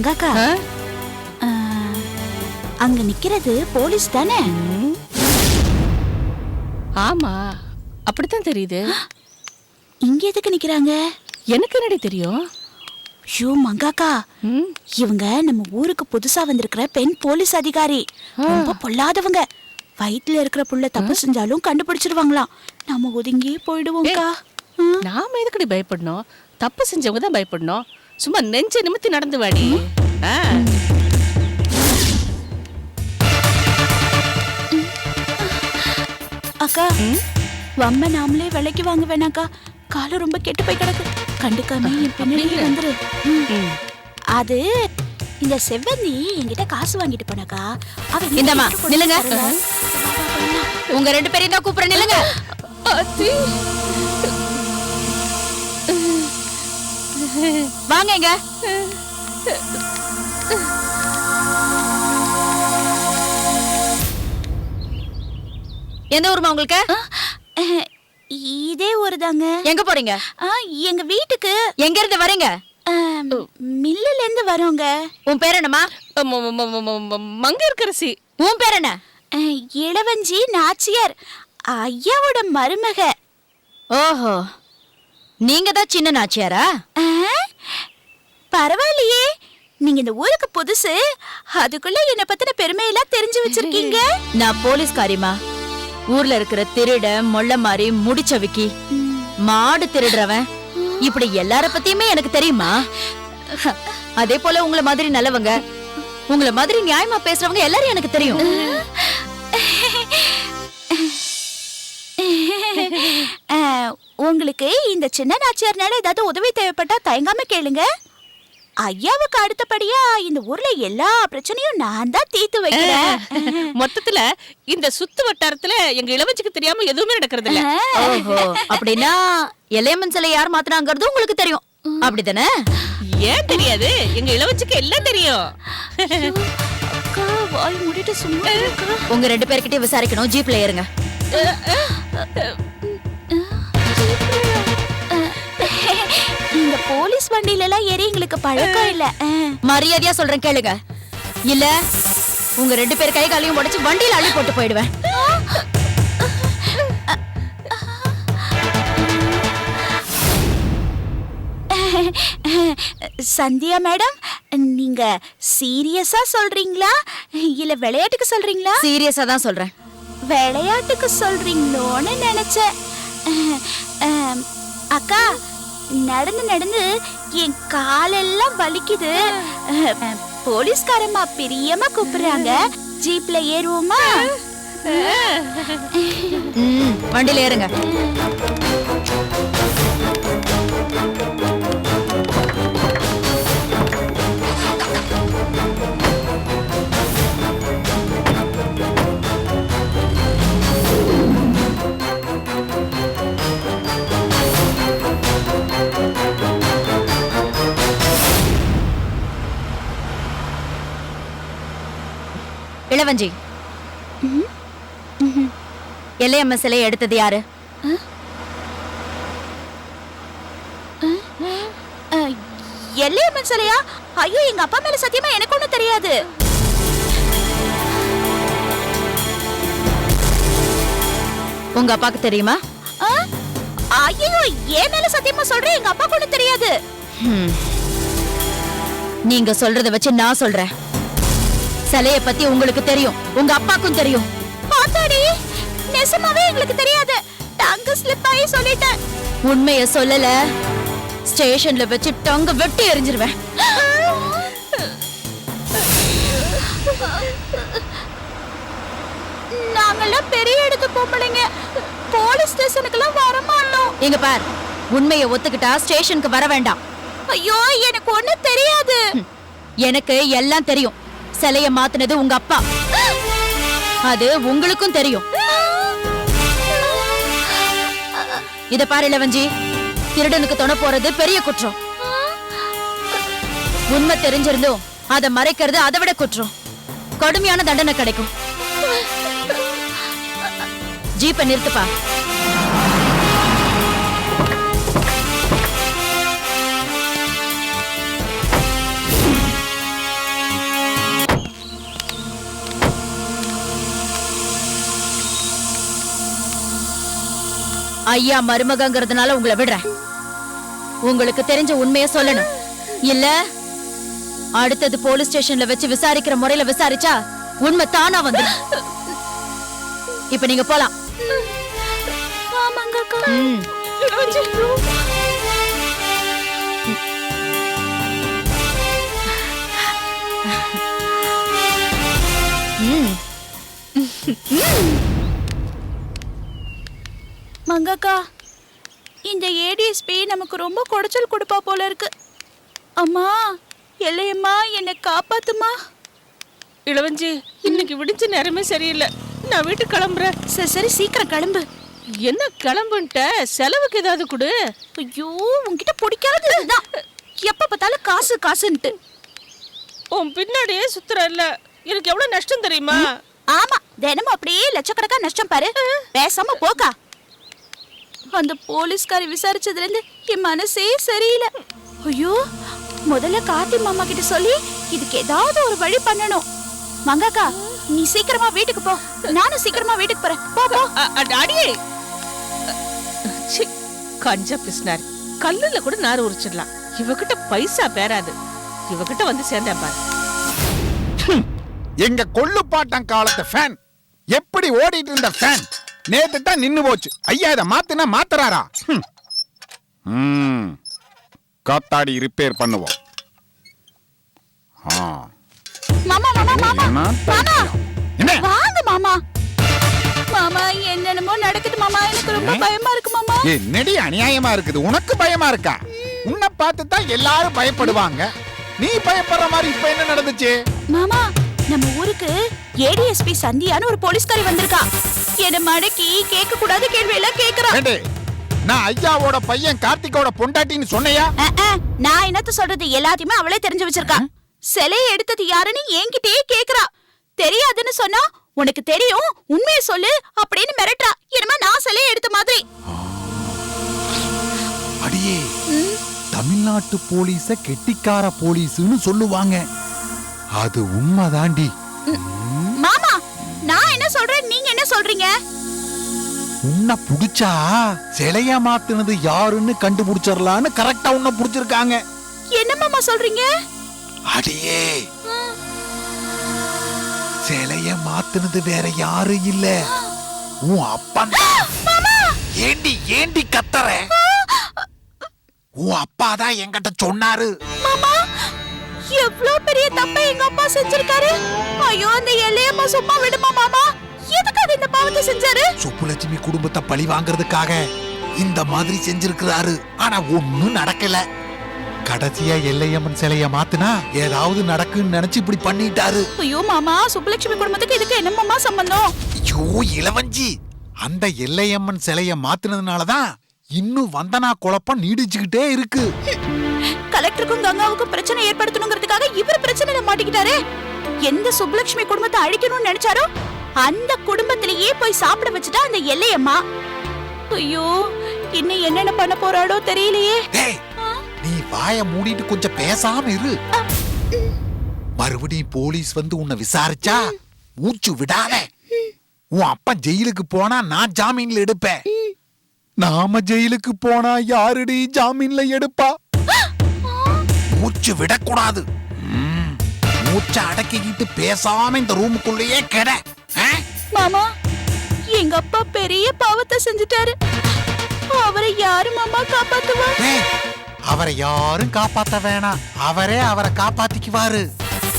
மங்காக்கா, அங்க நிக்கிறது போலீஸ் தானே? ஆமா, அப்படித்தான் தெரியுது. இங்க எதுக்கு நிக்கிறாங்க? எனக்கு என்னடி தெரியும்? ஷோ மங்காக்கா, இவங்க நம்ம ஊருக்கு புதுசா வந்திருக்கிற பெண் போலீஸ் அதிகாரி. ரொம்ப பொல்லாதவங்க. வயிற்றுல இருக்கிற புள்ள தப்பு செஞ்சாலும் கண்டுபிடிச்சிருவாங்களாம். நம்ம ஒதுங்கி போயிடுவோம்க்கா. நாம எதுக்கடி பயப்படணும்? தப்பு செஞ்சவங்க தான் பயப்படணும். சும்மா நெஞ்ச நிமித்தி நடந்து வாடி. அக்கா, வம்ப நாமளே விலைக்கு வாங்க வேணாக்கா. காலம் ரொம்ப கெட்டு போய் கிடக்கு. கண்டுக்காம என் பின்னாடியே வந்துரு. அது இந்த செவ்வந்தி என்கிட்ட காசு வாங்கிட்டு போனாக்கா. இந்தம்மா நில்லுங்க. உங்க 2 பேரையும் தான் கூப்பிடுறேன், நில்லுங்க. வாங்க இங்க. எந்த ஊருமா உங்களுக்கு? இதே ஊரு தாங்க. எங்க போறீங்க? எங்க வீட்டுக்கு. எங்க இருந்து வரீங்க? மில்லுல இருந்து வரோங்க. உன் பேர் என்னம்மா? மங்கையர்க்கரசி. உன் பேர் என்ன? இளவஞ்சி நாச்சியார், ஐயாவோட மருமக. ஓஹோ, நீங்க தான் சின்ன நாச்சியாரா? பரவாயில்லையே, நீங்க இந்த ஊருக்கு புதுசு, அதுக்குள்ள என்ன பத்தின பெருமையெல்லாம் தெரிஞ்சு வச்சிருக்கீங்க. நான் போலீஸ்காரிமா. ஊர்ல இருக்கிற திருட, மொள்ள மாறி, முடிச்சவிக்கி, மாடு திருடுறவன், இப்படி எல்லார பத்தியுமே எனக்கு தெரியுமா. அதே போல உங்கள மாதிரி நல்லவங்க, உங்கள மாதிரி நியாயமா பேசுறவங்க எல்லாரும் எனக்கு தெரியும். உங்களுக்கு இந்த சின்ன நாச்சியார்னால ஏதாவது உதவி தேவைப்பட்டா தயங்காம கேளுங்க. ஐயாவுக்கு அடுத்தபடியா இந்த ஊர்ல எல்லா பிரச்சனையும் நான் தான் தீர்த்து வைக்கிறேன். மொத்தத்துல இந்த சுத்து வட்டாரத்துல எங்க இளவஞ்சிக்கு தெரியாம எதுவுமே நடக்கிறது இல்ல. ஓஹோ, அப்படின்னா எல்லையம்மன் சிலை யார் மாத்தினாங்கிறது உங்களுக்கு தெரியும், அப்படிதானே? ஏன் தெரியாது? எங்க இளவஞ்சிக்கு எல்லாம் தெரியும். வாய் மூடிட்டு சும்மா இருக்கா? உங்க 2 பேர்கிட்ட விசாரிக்கணும். ஜீப்ல ஏறுங்க. இந்த போலீஸ் வண்டியில எல்லாம் ஏறி எங்களுக்கு பழக்கம் இல்ல. மரியாதையா சொல்றேன் கேளுங்க, இல்ல உங்க 2 பேர் கை காலையும் உடைச்சு வண்டியில அள்ளி போட்டு போயிடுவேன். சந்தியா மேடம், நீங்க சீரியஸா சொல்றீங்களா இல்ல விளையாட்டுக்கு சொல்றீங்களா? சீரியஸா தான் சொல்றேன். விளையாட்டுக்கு சொல்றீங்களோன்னு நினைச்சேன். அக்கா, நடந்து நடந்து என் காலெல்லாம் வலிக்குது. போலீஸ்காரம்மா பிரியமா கூப்பிடுறாங்க. ஜீப்ல ஏறுவோமா? வண்டியில ஏறுங்க. இளவஞ்சி, எல்லையம்மன் சிலையை எடுத்தது யாரு? எல்லையம்மன் சிலையா? ஐயோ, எங்க அப்பா மேல சத்தியமா எனக்கு ஒண்ணும் தெரியாது. உங்க அப்பாக்கு தெரியுமா? ஐயோ, என் மேல சத்தியமா சொல்றேன், எங்க அப்பாக்கு ஒண்ணும் தெரியாது. நீங்க சொல்றத வச்சு நான் சொல்றேன். சிலைய பத்தி உங்களுக்கு தெரியும், உங்க அப்பாக்கும் தெரியும். பாத்தாடி, நிஜமாவே எங்களுக்கு தெரியாது. டங்க ஸ்லிப் ஆகி சொல்லிட்டேன். உண்மைய சொல்லல, ஸ்டேஷன்ல வச்சு டங்க வெட்டி எறிஞ்சிருவேன். நாங்கெல்லாம் பெரிய இடத்து பொம்பளைங்க, போலீஸ் ஸ்டேஷனுக்குலாம் வர மாட்டோம். எங்க பார், உண்மைய ஒத்துக்கிட்டா ஸ்டேஷனுக்கு வர வேண்டாம். ஐயோ, எனக்கு ஒண்ணும் தெரியாது. எனக்கு எல்லாம் தெரியும். சிலைய மாத்துனது உங்க அப்பா, அது உங்களுக்கும் தெரியும். இத பாரு இளவஞ்சி, திருடனுக்கு துணை போறது பெரிய குற்றம். உண்மை தெரிஞ்சிருந்தும் அதை மறைக்கிறது அதை விட குற்றம். கடுமையான தண்டனை கிடைக்கும். ஜீப்பை நிறுத்துப்பா. ஐயா மருமகங்கிறதுனால உங்களை விடுறேன். உங்களுக்கு தெரிஞ்ச உண்மையை சொல்லணும். இல்ல அடுத்தது போலீஸ் ஸ்டேஷன்ல வச்சு விசாரிக்கிற முறையில விசாரிச்சா உண்மை தானா வந்துடும். இப்ப நீங்க போலாம். ஆமாங்கக்கா. மங்காக்கா, இந்த ஏடிஎஸ்பி நமக்கு ரொம்ப குடைச்சல் கொடுப்பா போல இருக்கு. அம்மா, எல்லையம்மா, என்னை காப்பாத்துமா. இளவஞ்சி, இன்னைக்கு விடிஞ்ச நேரமே சரியில்லை. நான் வீட்டுக்கு கிளம்புறேன். சரி சரி, சீக்கிரம் கிளம்பு. என்ன கிளம்புன்ட்ட? செலவுக்கு ஏதாவது கொடு. ஐயோ, உன்கிட்ட பிடிக்காதது இதுதான். எப்ப பார்த்தாலும் காசு காசுன்ட்டு. உன் பின்னாடியே சுத்துறல்ல, எனக்கு எவ்வளவு நஷ்டம் தெரியுமா? ஆமா, தினமும் அப்படியே லட்சக்கணக்கா நஷ்டம் பாரு. பேசாம போக்கா. அந்த போலீஸ்காரி விசாரிச்சதுல இருந்து என் மனசே சரியில்லை. ஐயோ, முதல்ல கார்த்தி மாமா கிட்ட சொல்லி இதுக்கு ஏதாவது ஒரு வழி பண்ணணும். மங்காக்கா, நீ சீக்கிரமா வீட்டுக்கு போ. நானும் சீக்கிரமா வீட்டுக்கு போறேன். போ போ. அடியே, கஞ்சா பிஸ்னார். கல்லுல கூட நார் உரிச்சிடலாம். இவகிட்ட பைசா பேராது. இவகிட்ட வந்து சேர்ந்தேன் பாரு. எங்க கொள்ளுப்பாட்டம் காலத்து ஃபேன் எப்படி ஓடிட்டு இருந்த ஃபேன் நேத்து தான் நின்னு போச்சு. ஐயா, இதை மாத்துனா மாத்துறாரா? காத்தாடி ரிப்பேர் பண்ணுவோம். மாமா மாமா மாமா மாமா, என்ன? வாங்க மாமா. மாமா, என்னென்னமோ நடக்குது மாமா. எனக்கு ரொம்ப பயமா இருக்கு மாமா. என்னடி அநியாயமா இருக்குது? உனக்கு பயமா இருக்கா? உன்னை பார்த்து தான் எல்லாரும் பயப்படுவாங்க. நீ பயப்படுற மாதிரி இப்ப என்ன நடந்துச்சு? மாமா, நம்ம ஊருக்கு ஏடிஎஸ்பி சந்தியான்னு ஒரு போலீஸ்காரி வந்திருக்கா. என்ன மடக்கி கேட்க கூடாத கேள்வி எல்லாம் கேக்குறா. நான் ஐயாவோட பையன் கார்த்திகோட பொண்டாட்டின்னு சொன்னையா? நான் என்னத்த சொல்றது, எல்லாத்தையுமே அவளே தெரிஞ்சு வச்சிருக்கா. சிலையை எடுத்தது யாருன்னு என்கிட்டயே கேக்குறா. தெரியாதுன்னு சொன்னா உனக்கு தெரியும், உண்மையை சொல்லு அப்படின்னு மிரட்டா. என்னமா நான் சிலையை எடுத்த மாதிரி. அடியே, தமிழ்நாட்டு போலீஸ கெட்டிக்கார போலீஸ்னு சொல்லுவாங்க. அது உண்மைதாண்டி. மாமா, நான் என்ன சொல்றேன், நீங்க என்ன சொல்றீங்க? உன்னை புடிச்சா சிலைய மாத்துனது யாருன்னு கண்டுபிடிச்சிடலான்னு கரெக்டா உன்னை புடிச்சிருக்காங்க. என்ன மாமா சொல்றீங்க? அடியே, சிலைய மாத்துனது வேற யாரும் இல்ல, உன் அப்பன். ஏண்டி ஏண்டி கத்தற? உன் அப்பா தான் என்கிட்ட சொன்னாரு. மாமா, எவ்வளவு பெரிய தப்பை எங்க அப்பா செஞ்சிருக்காரு. ஐயோ, அந்த எல்லையம்மா சும்மா விடுமா மாமா? எதுக்காக இந்த பாவத்தை செஞ்சாரு? சுப்புலட்சுமி குடும்பத்தை பழி வாங்குறதுக்காக இந்த மாதிரி செஞ்சிருக்கிறாரு. ஆனா ஒண்ணும் நடக்கல. கடைசியா எல்லையம்மன் சிலைய மாத்துனா ஏதாவது நடக்குன்னு நினைச்சு இப்படி பண்ணிட்டாரு. ஐயோ மாமா, சுப்புலட்சுமி குடும்பத்துக்கு இதுக்கு என்ன மாமா சம்பந்தம்? ஐயோ இளவஞ்சி, அந்த எல்லையம்மன் சிலைய மாத்துனதுனாலதான் இன்னும் வந்தனா குழப்பம் நீடிச்சுக்கிட்டே இருக்கு. கலெக்டருக்கும் கங்காவுக்கும் பிரச்சனை ஏற்படுத்தணுங்கிறதுக்காக இவர் பிரச்சனையில மாட்டிக்கிட்டாரு. எந்த சுப்புலட்சுமி குடும்பத்தை அழிக்கணும்னு நினைச்சாரோ அந்த குடும்பத்திலேயே போய் சாப்பிட வச்சுட்டா அந்த எல்லையம்மா. ஐயோ, இன்னும் என்னென்ன பண்ண போறாளோ தெரியலையே. நீ வாய மூடிட்டு கொஞ்சம் பேசாம இரு. மறுபடியும் போலீஸ் வந்து உன்னை விசாரிச்சா மூச்சு விடாத. உன் அப்பா ஜெயிலுக்கு போனா நான் ஜாமீன்ல எடுப்பேன். நாம ஜெயிலுக்கு போனா யாருடி ஜாமீன்ல எடுப்பா? மூச்சு விடக்கூடாது. மூச்சை அடக்கிக்கிட்டு பேசாம இந்த ரூமுக்குள்ளேயே கிட. மாமா, எங்க அப்பா பெரிய பாவத்தை செஞ்சுட்டாரு. அவரை யாரு மாமா காப்பாத்துவா? அவரை யாரும் காப்பாத்த வேணாம், அவரே அவரை காப்பாத்திக்குவாரு.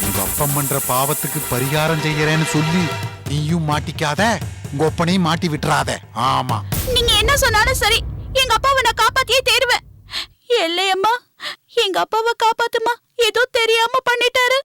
உங்க அப்பம் பண்ற பாவத்துக்கு பரிகாரம் செய்யறேன்னு சொல்லி நீயும் மாட்டிக்காத, உங்க ஒப்பனையும் மாட்டி விட்டுறாத. ஆமா, நீங்க என்ன சொன்னாலும் சரி, எங்க அப்பாவை நான் காப்பாத்தியே தேடுவேன். எல்லையம்மா, எங்க அப்பாவை காப்பாத்துமா. ஏதோ தெரியாம பண்ணிட்டாரு.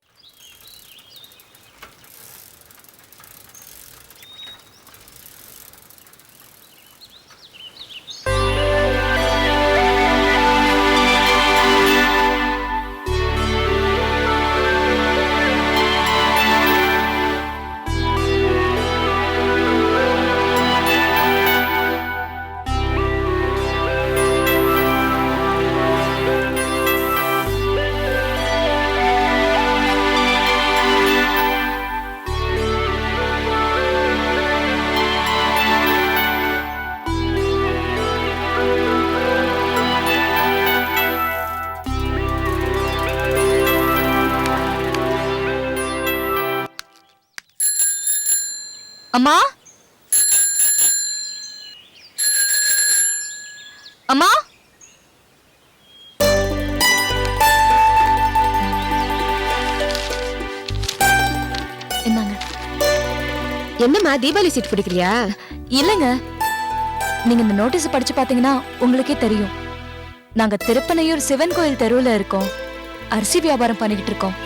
அம்மா அம்மா என்னங்க? என்னம்மா தீபாவளி சீட் பிடிக்கிறியா? இல்லங்க, நீங்க இந்த நோட்டீஸ் படிச்சு பாத்தீங்கன்னா உங்களுக்கே தெரியும். நாங்க திருப்பனையூர் சிவன் கோயில் தெருவுல இருக்கோம். அரிசி வியாபாரம் பண்ணிக்கிட்டு இருக்கோம்.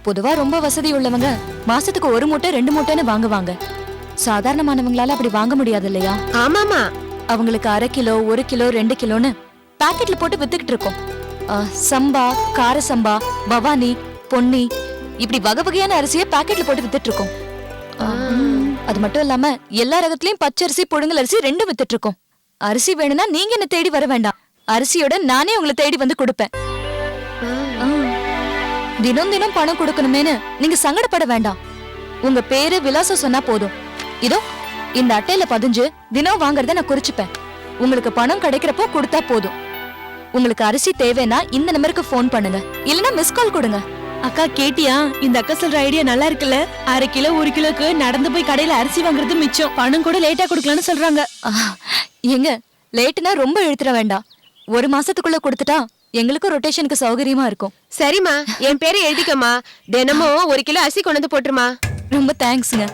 பொதுவா ரொம்ப வசதி உள்ளவங்க மாசத்துக்கு 1 மூட்டை 2 மூட்டைன்னு வாங்குவாங்க. சாதாரணமானவங்களால அப்படி வாங்க முடியாது இல்லையா? ஆமாமா. அவங்களுக்கு 1/2 கிலோ 1 கிலோ 2 கிலோன்னு பாக்கெட்ல போட்டு வித்துக்கிட்டு இருக்கோம். சம்பா, கார சம்பா, பவானி, பொன்னி இப்படி வகை வகையான அரிசியை பாக்கெட்ல போட்டு வித்துட்டு இருக்கோம். அது மட்டும் இல்லாம எல்லா ரகத்திலயும் பச்சரிசி புழுங்கல் அரிசி 2 வித்துட்டு இருக்கோம். அரிசி வேணும்னா நீங்க என்ன தேடி வர வேண்டாம். அரிசியோட நானே உங்களை தேடி வந்து கொடுப்பேன். தினம் தினம் பணம் கொடுக்கணுமேனு நீங்க சங்கடப்பட வேண்டாம். உங்க பேரு விலாசம் சொன்னா போதும். இதோ இந்த அட்டையில பதிஞ்சு தினம் வாங்குறத நான் குறிச்சுப்பேன். உங்களுக்கு பணம் கிடைக்கிறப்போ கொடுத்தா போதும். உங்களுக்கு அரிசி தேவைன்னா இந்த நம்பருக்கு போன் பண்ணுங்க, இல்லனா மிஸ் கால் கொடுங்க. அக்கா கேட்டியா? இந்த அக்கா சொல்ற ஐடியா நல்லா இருக்குல்ல? 1/2 கிலோ 1 கிலோக்கு நடந்து போய் கடையில அரிசி வாங்குறது மிச்சம். பணம் கூட லேட்டா கொடுக்கலாம்னு சொல்றாங்க. எங்க லேட்டுனா ரொம்ப இழுத்துற வேண்டாம். 1 மாசத்துக்குள்ள கொடுத்துட்டா எங்களுக்கும் ரொட்டேஷனுக்கு சௌகரியமா இருக்கும். சரிம்மா, என் பேரை எழுதிக்கம்மா. தினமும் 1 கிலோ அரிசி கொண்டு வந்து போட்டுருமா. ரொம்ப தேங்க்ஸ்ங்க.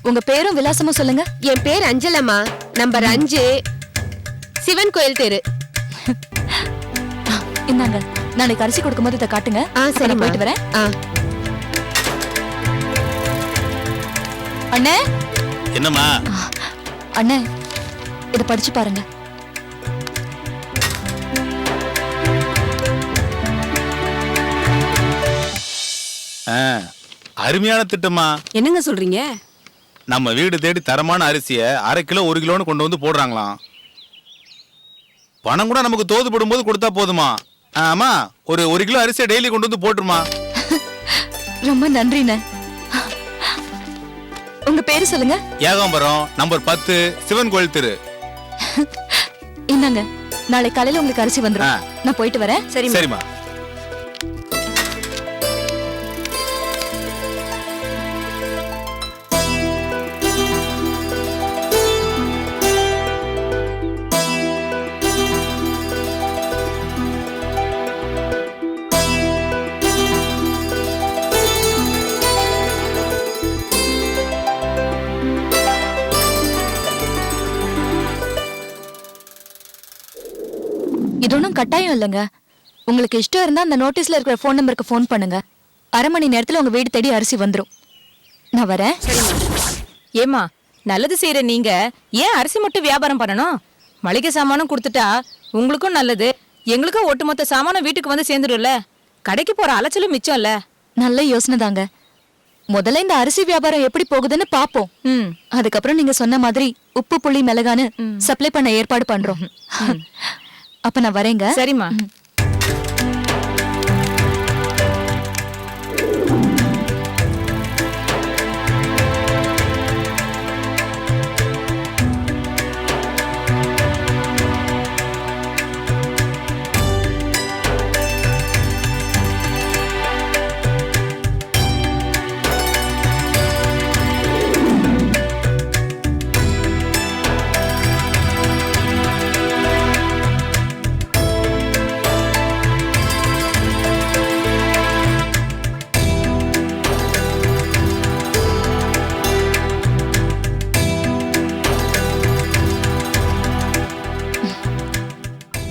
உங்க பேரும் விலாசமும் சொல்லுங்க. என் பேர் அஞ்சலம்மா. நம்பர் 5, சிவன் கோயில் தெரு. இந்தாங்க, நாளைக்கு அரிசி கொடுக்கும்போது இதை காட்டுங்க. சரி, போயிட்டு வரேன். அண்ணே. என்னம்மா? அண்ணே, இதை படிச்சு பாருங்க. அருமையான திட்டமா. என்னங்க சொல்றீங்க? நம்ம வீடு தேடி தரமான அரிசியை 1/2 கிலோ 1 கிலோன்னு கொண்டு வந்து போடுறாங்களாம். பணம் கூட நமக்கு தோதுபடும் போது கொடுத்தா போதுமா? ஆமா, ஒரு 1 கிலோ அரிசியை டெய்லி கொண்டு வந்து போட்டுருமா. ரொம்ப நன்றிண்ணே. உங்க பேரு சொல்லுங்க. ஏகாம்பரம், நம்பர் 10, சிவன் கோயில் தெரு. என்னங்க, நாளை காலையில உங்களுக்கு அரிசி வந்துடும். நான் போயிட்டு வரேன். சரிம்மா. இது ஒன்றும் கட்டாயம் இல்லைங்க. உங்களுக்கு இஷ்டம் இருந்தா அந்த நோட்டீஸ்ல இருக்கிற ஃபோன் நம்பருக்கு ஃபோன் பண்ணுங்க. 1/2 மணி நேரத்துல உங்க வீடு தேடி அரிசி வந்துடும். நான் வரேன். ஏமா, நல்லது செய்யற நீங்க ஏன் அரிசி மட்டும் வியாபாரம் பண்ணணும்? மளிகை சாமானும் கொடுத்துட்டா உங்களுக்கும் நல்லது, எங்களுக்கும் ஒட்டுமொத்த சாமானும் வீட்டுக்கு வந்து சேர்ந்துடும்ல. கடைக்கு போற அலைச்சலும் மிச்சம் இல்ல. நல்ல யோசனை தாங்க. முதல்ல இந்த அரிசி வியாபாரம் எப்படி போகுதுன்னு பாப்போம். அதுக்கப்புறம் நீங்க சொன்ன மாதிரி உப்பு புளி மிளகான்னு சப்ளை பண்ண ஏற்பாடு பண்றோம். அப்ப நான் வரேங்க. சரிம்மா.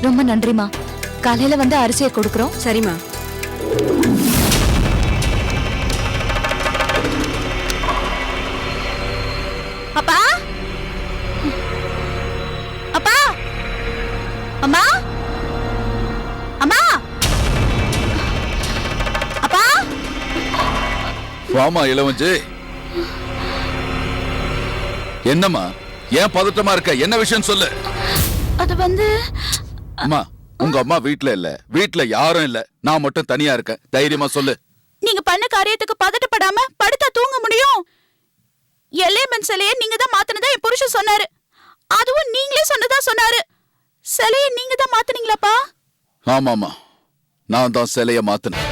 ரொம்ப நன்றிமா. காலையில வந்து அரிசியை கொடுக்குறோம். சரிம்மா. அப்பா, அப்பா, அம்மா, அம்மா, அப்பா. வாமா இளவஞ்சி. என்னம்மா, ஏன் பதட்டமா இருக்க? என்ன விஷயம் சொல்லு. அது வந்து அம்மா, உங்க அம்மா வீட்ல இல்ல, வீட்ல யாரும் இல்ல, நான் மட்டும் தனியா இருக்கேன். தைரியமா சொல்லு. நீங்க பண்ண காரியத்துக்கு பதட்டப்படாம படுத்தா தூங்க முடியும்? எல்லைமன் சிலையை நீங்க தான் மாத்தினதா என் புருஷன் சொன்னாரு. அதுவும் நீங்களே சொன்னதா சொன்னாரு. சிலையை நீங்க தான் மாத்தினீங்களாப்பா? ஆமாமா, நான் தான் சிலைய மாத்தினேன்.